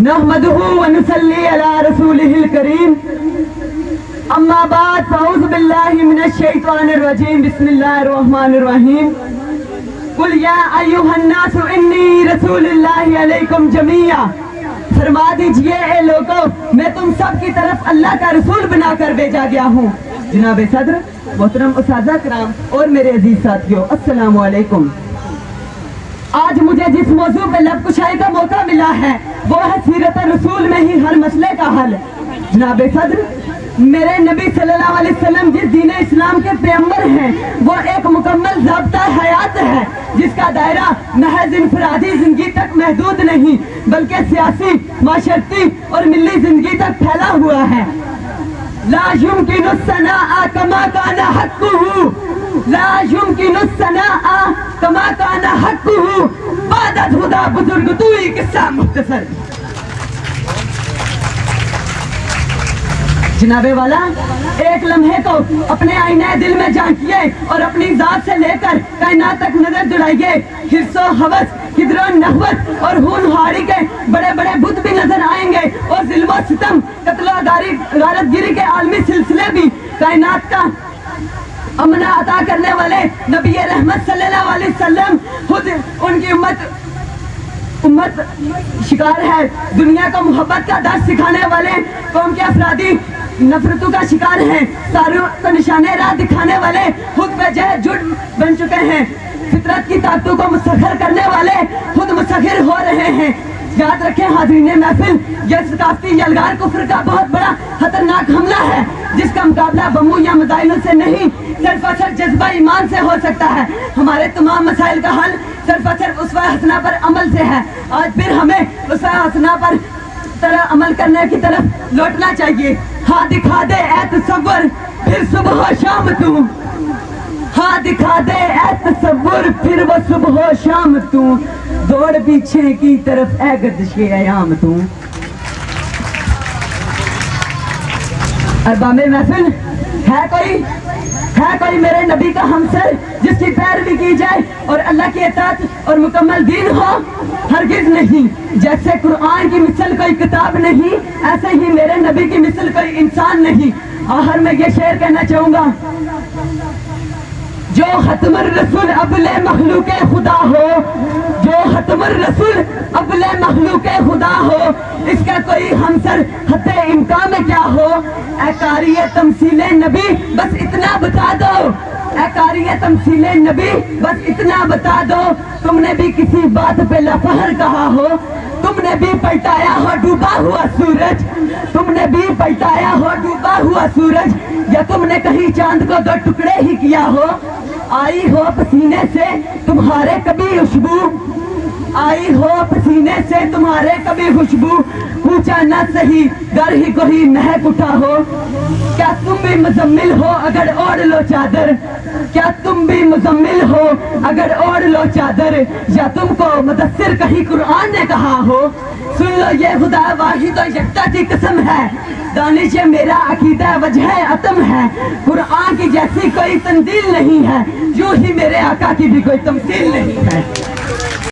نحمده ونصلي على رسوله الكريم اما بعد فاعوذ بالله من الشیطان الرجیم بسم اللہ الرحمن الرحیم قل یا ایھا الناس انی رسول اللہ علیکم جمیعا فرما دیجئے اے لوگو میں تم سب کی طرف اللہ کا رسول بنا کر بھیجا گیا ہوں۔ جناب صدر، محترم اساتذہ کرام اور میرے عزیز ساتھیوں، السلام علیکم۔ آج مجھے جس موضوع پہ لب کشائی کا موقع ملا ہے وہ ہے سیرت رسول میں ہی ہر مسئلے کا حل۔ جناب صدر، میرے نبی صلی اللہ علیہ وسلم جس دین اسلام کے پیغمبر ہیں وہ ایک مکمل ضابطہ حیات ہے جس کا دائرہ محض انفرادی زندگی تک محدود نہیں بلکہ سیاسی، معاشرتی اور ملی زندگی تک پھیلا ہوا ہے۔ لا يمكن الثناء كما كان حقه لا يمكن الثناء كما كان حقه بعد خدا بزرگ توئی قصہ مختصر۔ جناب والا، ایک لمحے کو اپنے آئینہ دل میں جھانکیے اور اپنی ذات سے لے کر کائنات تک نظر دوڑائیے۔ حرص و ہوس، کدر و نخوت اور ہونہاری کے بڑے بڑے بت بھی نظر آئیں گے اور ظلم و ستم، قتل و غارت گیری کے عالمی سلسلے بھی۔ کائنات کا امن عطا کرنے والے نبی رحمت صلی اللہ علیہ وسلم خود ان کی امت شکار ہے۔ دنیا کو محبت کا درس سکھانے والے قوم کے افرادی نفرتوں کا شکار ہیں۔ ساروں کو نشانے راہ دکھانے والے خود پہ جھوٹ بن چکے ہیں۔ فطرت کی طاقتوں کو مسخر کرنے والے خود مسخر ہو رہے ہیں۔ یاد رکھیں حاضرین محفل، یہ ثقافتی یلغار کفر کا بہت بڑا خطرناک حملہ ہے جس کا مقابلہ بموں یا میزائلوں سے نہیں، صرف اور صرف جذبہ ایمان سے ہو سکتا ہے۔ ہمارے تمام مسائل کا حل صرف اور صرف اسوہ حسنہ پر عمل سے ہے۔ آج پھر ہمیں اسوہ حسنہ پر طرح عمل کرنے کی طرف لوٹنا چاہیے۔ ہاں دکھا دے اے تصور پھر صبح و شام تو، ہاں دکھا دے اے تصور پھر وہ صبح و شام تو، دوڑ پیچھے کی طرف اے گردش ایام تو۔ ارباب محفل، ہے کوئی میرے نبی کا ہمسر جس کی پیروی کی جائے اور اللہ کی اطاعت اور مکمل دین ہو؟ ہرگز نہیں۔ جیسے قرآن کی مثل کوئی کتاب نہیں ایسے ہی میرے نبی کی مثل کوئی انسان نہیں۔ آخر میں یہ شعر کہنا چاہوں گا، جو ختم الرسول ابل مخلوق خدا ہو، جو ختم الرسول ابل مخلوق خدا ہو، اس کا کوئی ہمسر حد امکان میں کیا ہو؟ اے قاری تمثیل نبی بس اتنا بتا دو، اے قاری تمثیل نبی بس اتنا بتا دو، تم نے بھی کسی بات پہ لفہر کہا ہو؟ تم نے بھی پلٹایا ہو ڈوبا ہوا سورج، تم نے بھی پلٹایا ہو ڈوبا ہوا سورج، یا تم نے کہیں چاند کو دو ٹکڑے ہی کیا ہو؟ آئی ہو پسینے سے تمہارے کبھی خوشبو، آئی ہو پسینے سے تمہارے کبھی خوشبو، پوچھا نہ سہی گر ہی کوئی مہک اٹھا ہو؟ کیا تم بھی مزمل ہو اگر اوڑھ لو چادر، کیا تم بھی مزمل ہو اگر اوڑھ لو چادر، یا تم کو مدثر کہیں قرآن نے کہا ہو؟ سن لو یہ خدا واحد و یکتا کی قسم ہے، دانش میرا عقیدہ وجہ عتم ہے، قرآن کی جیسی کوئی تنزیل نہیں ہے، یوں ہی میرے آقا کی بھی کوئی تمثیل نہیں ہے۔